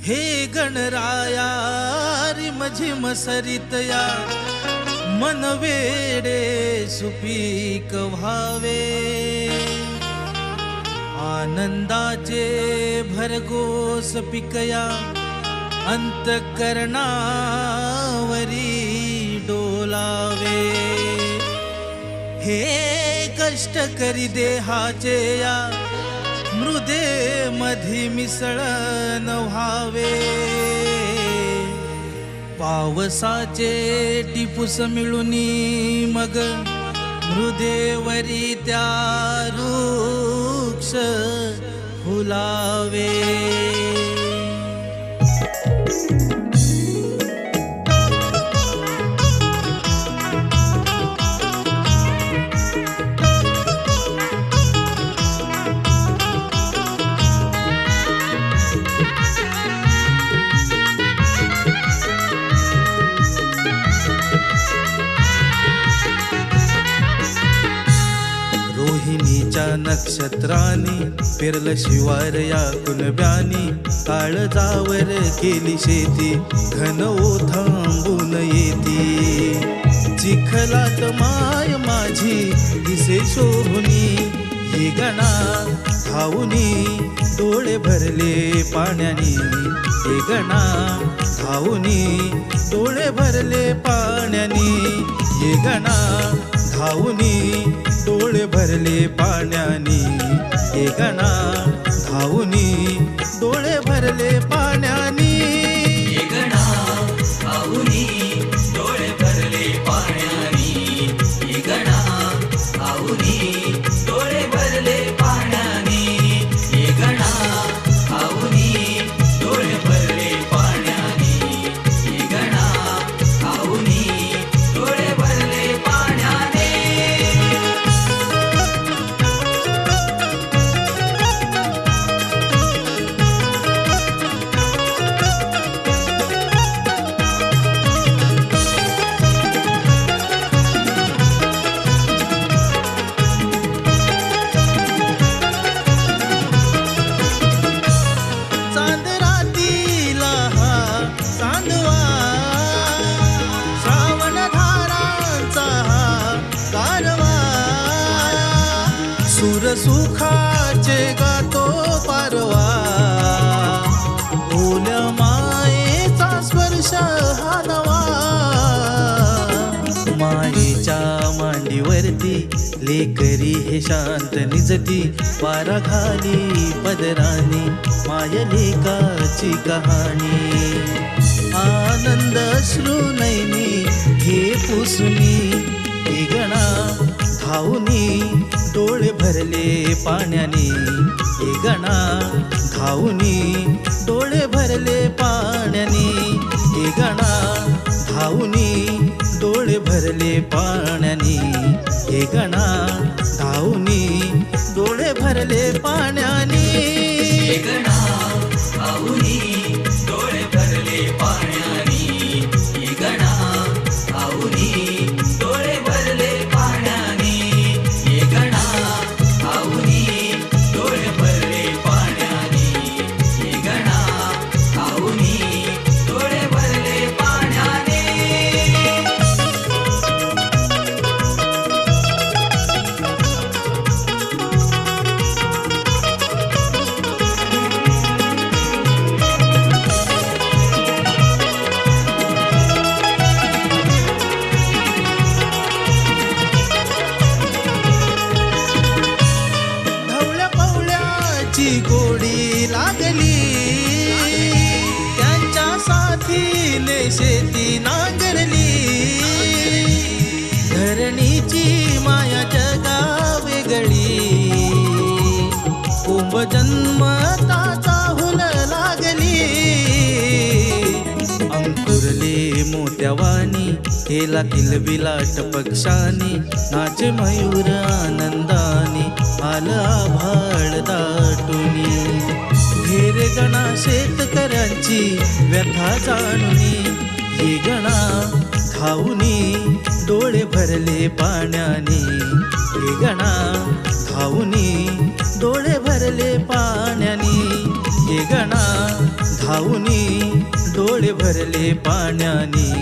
हे गणराया रिमझिम सरितया मन वेडे सुपीक व्हावे आनंदाचे भरघोस पिकया अंतःकरणावरी डोलावे हे कष्ट करी देहाचे या मृदे मधी मिसळण व्हावे पावसाचे टिपूस मिळुनी मग मृदेवरी त्या वृक्ष फुलावे रोहिणीच्या नक्षत्रानी पेरलं शिवार या कुणब्यानी काळजावर केली शेती घन थांबून येती चिखलात माय माझी दिसे शोभुनी ही गणा धावुनी डोळे भरले पाण्यानी हे गणा धावुनी डोळे भरले पाण्यानी हे गणा धावुनी डोळे भरले पाण्यानी हे गणा धावुनी डोळे भरले पाण्यानी हे गणा धावुनी डोळे भरले पाण्यानी हे गणा धावुनी डोळे भरले पाण्यानी हे गणा धावुनी डोळे भरले पाण्यानी हे गणा धावुनी डोळे भरले पाण्याने सुखाचे गातो पारवा ओल्या मायेचा स्पर्श हा नवा मायेच्या मांडीवरती लेकरी हे शांत निजती वारा खाली पदरानी माय लेकाची कहाणी आनंद अश्रू नैनी हे पुसुनी हे गणा धावुनी डोळे भरले पाण्यानी हे गणा धावुनी डोळे भरले पाण्यानी हे गणा धावुनी डोळे भरले पाण्यानी हे गणा धावुनी डोळे भरले पाण्यानी हे गणा धावुनी डोळे भरले पाण्यानी हे गणा धावुनी डोळे भरले पाण्यानी हे गणा धावुनी डोळे भरले पाण्यानी हे गणा धावुनी डोळे भरले पाण्याने गोडी लागली त्यांच्या साथीने शेती नांगरली धरणीची माया जगा वेगळी कुंभ जन्मताचा हुन लागली अंकुरले मोत्यावानी केला किलबिलाट पक्षानी नाचे मयूर आनंदानी आलं आभाळ दाटुनी हे गणा शेतकऱ्यांची व्यथा जाणुनी हे गणा धावुनी डोळे भरले पाण्याने हे गणा धावुनी डोळे भरले पाण्याने हे गणा धावुनी भरले पाण्याने